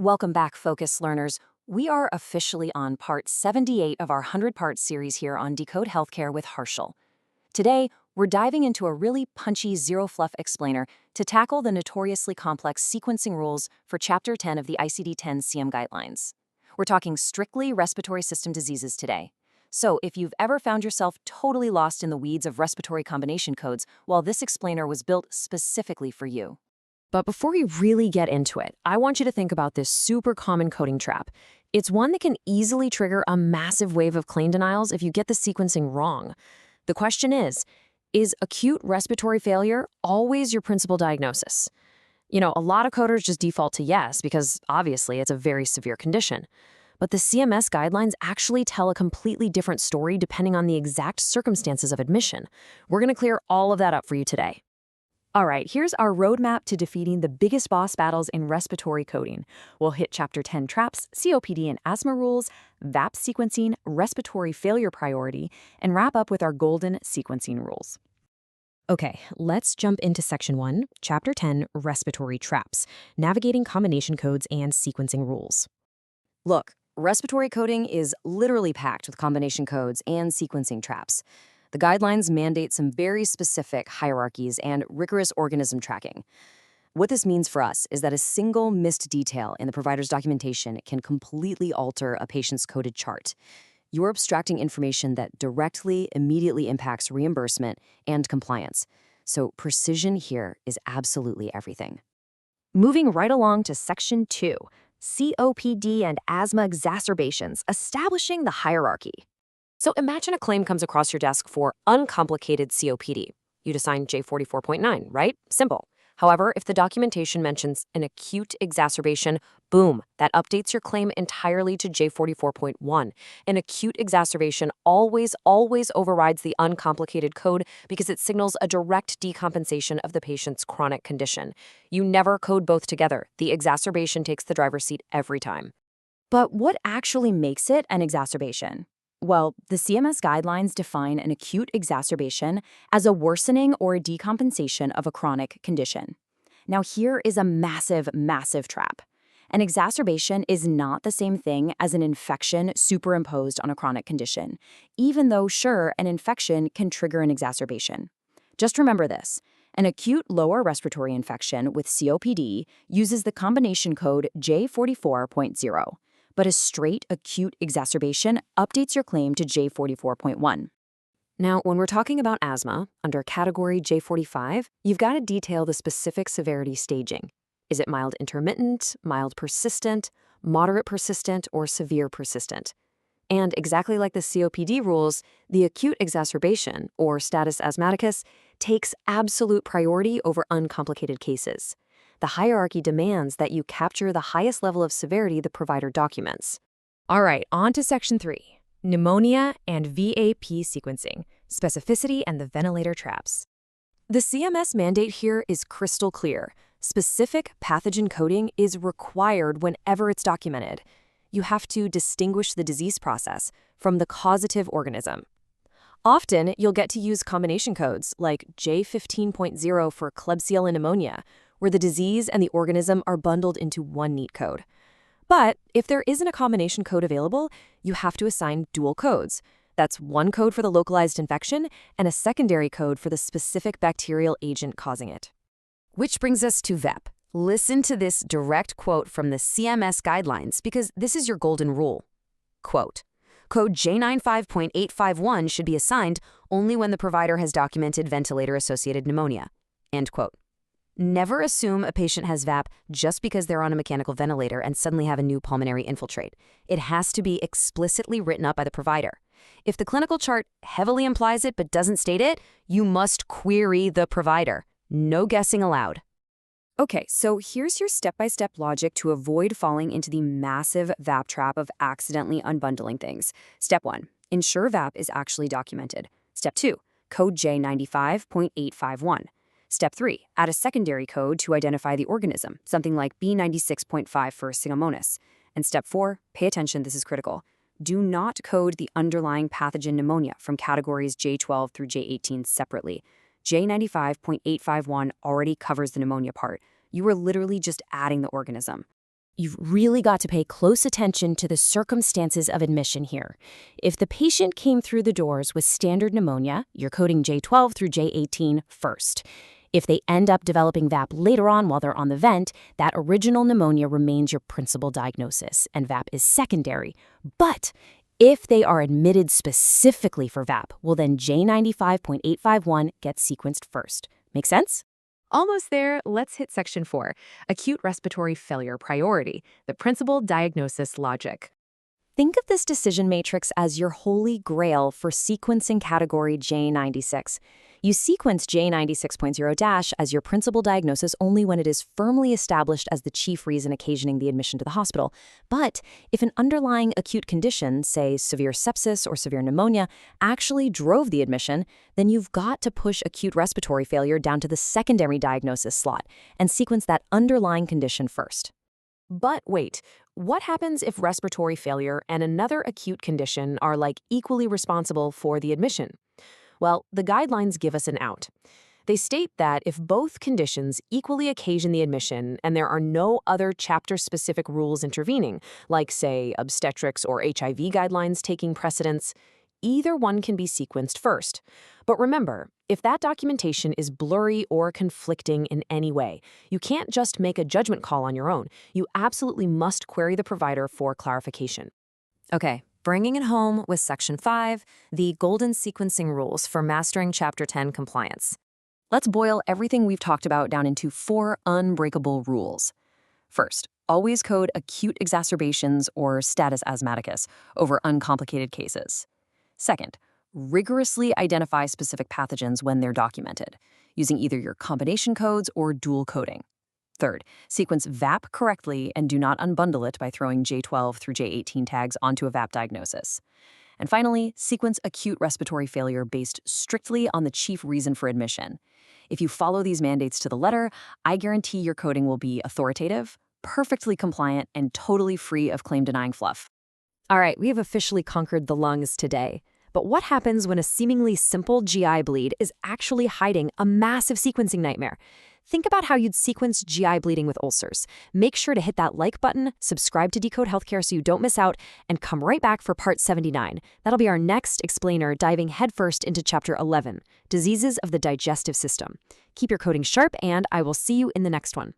Welcome back, Focus learners. We are officially on part 78 of our 100-part series here on Decode Healthcare with Harshal. Today, we're diving into a really punchy zero-fluff explainer to tackle the notoriously complex sequencing rules for Chapter 10 of the ICD-10 CM guidelines. We're talking strictly respiratory system diseases today. So if you've ever found yourself totally lost in the weeds of respiratory combination codes, well, this explainer was built specifically for you. But before we really get into it, I want you to think about this super common coding trap. It's one that can easily trigger a massive wave of claim denials if you get the sequencing wrong. The question is acute respiratory failure always your principal diagnosis? A lot of coders just default to yes because obviously it's a very severe condition. But the CMS guidelines actually tell a completely different story depending on the exact circumstances of admission. We're going to clear all of that up for you today. All right, here's our roadmap to defeating the biggest boss battles in respiratory coding. We'll hit Chapter 10 traps, COPD and asthma rules, VAP sequencing, respiratory failure priority, and wrap up with our golden sequencing rules. Okay, let's jump into Section 1, Chapter 10, Respiratory Traps, Navigating Combination Codes and Sequencing Rules. Look, respiratory coding is literally packed with combination codes and sequencing traps. The guidelines mandate some very specific hierarchies and rigorous organism tracking. What this means for us is that a single missed detail in the provider's documentation can completely alter a patient's coded chart. You're abstracting information that directly, immediately impacts reimbursement and compliance. So precision here is absolutely everything. Moving right along to Section 2, COPD and asthma exacerbations, establishing the hierarchy. So imagine a claim comes across your desk for uncomplicated COPD. You'd assign J44.9, right? Simple. However, if the documentation mentions an acute exacerbation, boom, that updates your claim entirely to J44.1. An acute exacerbation always overrides the uncomplicated code because it signals a direct decompensation of the patient's chronic condition. You never code both together. The exacerbation takes the driver's seat every time. But what actually makes it an exacerbation? Well, the CMS guidelines define an acute exacerbation as a worsening or a decompensation of a chronic condition. Now, here is a massive trap. An exacerbation is not the same thing as an infection superimposed on a chronic condition, even though, sure, an infection can trigger an exacerbation. Just remember this. An acute lower respiratory infection with COPD uses the combination code J44.0. But a straight acute exacerbation updates your claim to J44.1. Now, when we're talking about asthma, under category J45, you've got to detail the specific severity staging. Is it mild intermittent, mild persistent, moderate persistent, or severe persistent? And exactly like the COPD rules, the acute exacerbation, or status asthmaticus, takes absolute priority over uncomplicated cases. The hierarchy demands that you capture the highest level of severity the provider documents. All right, on to Section 3, Pneumonia and VAP sequencing, specificity and the ventilator traps. The CMS mandate here is crystal clear. Specific pathogen coding is required whenever it's documented. You have to distinguish the disease process from the causative organism. Often, you'll get to use combination codes like J15.0 for Klebsiella pneumonia, where the disease and the organism are bundled into one neat code. But if there isn't a combination code available, you have to assign dual codes. That's one code for the localized infection and a secondary code for the specific bacterial agent causing it. Which brings us to VEP. Listen to this direct quote from the CMS guidelines because this is your golden rule. Quote, code J95.851 should be assigned only when the provider has documented ventilator-associated pneumonia. End quote. Never assume a patient has VAP just because they're on a mechanical ventilator and suddenly have a new pulmonary infiltrate. It has to be explicitly written up by the provider. If the clinical chart heavily implies it but doesn't state it, you must query the provider. No guessing allowed. Okay, so here's your step-by-step logic to avoid falling into the massive VAP trap of accidentally unbundling things. Step 1, ensure VAP is actually documented. Step 2, code J95.851. Step 3, add a secondary code to identify the organism, something like B96.5 for Pseudomonas. And Step 4, pay attention, this is critical. Do not code the underlying pathogen pneumonia from categories J12 through J18 separately. J95.851 already covers the pneumonia part. You are literally just adding the organism. You've really got to pay close attention to the circumstances of admission here. If the patient came through the doors with standard pneumonia, you're coding J12 through J18 first. If they end up developing VAP later on while they're on the vent, that original pneumonia remains your principal diagnosis, and VAP is secondary. But if they are admitted specifically for VAP, well then J95.851 gets sequenced first. Make sense? Almost there, let's hit Section 4, Acute Respiratory Failure Priority, the principal diagnosis logic. Think of this decision matrix as your holy grail for sequencing category J96. You sequence J96.0- as your principal diagnosis only when it is firmly established as the chief reason occasioning the admission to the hospital. But if an underlying acute condition, say severe sepsis or severe pneumonia, actually drove the admission, then you've got to push acute respiratory failure down to the secondary diagnosis slot and sequence that underlying condition first. But wait, what happens if respiratory failure and another acute condition are equally responsible for the admission? Well, the guidelines give us an out. They state that if both conditions equally occasion the admission and there are no other chapter-specific rules intervening, like, say, obstetrics or HIV guidelines taking precedence, either one can be sequenced first. But remember, if that documentation is blurry or conflicting in any way, you can't just make a judgment call on your own. You absolutely must query the provider for clarification. Okay, bringing it home with Section 5, the golden sequencing rules for mastering Chapter 10 compliance. Let's boil everything we've talked about down into 4 unbreakable rules. First, always code acute exacerbations or status asthmaticus over uncomplicated cases. Second, rigorously identify specific pathogens when they're documented, using either your combination codes or dual coding. Third, sequence VAP correctly and do not unbundle it by throwing J12 through J18 tags onto a VAP diagnosis. And finally, sequence acute respiratory failure based strictly on the chief reason for admission. If you follow these mandates to the letter, I guarantee your coding will be authoritative, perfectly compliant, and totally free of claim-denying fluff. All right, we have officially conquered the lungs today. But what happens when a seemingly simple GI bleed is actually hiding a massive sequencing nightmare? Think about how you'd sequence GI bleeding with ulcers. Make sure to hit that like button, subscribe to Decode Healthcare so you don't miss out, and come right back for Part 79. That'll be our next explainer diving headfirst into Chapter 11, Diseases of the Digestive System. Keep your coding sharp, and I will see you in the next one.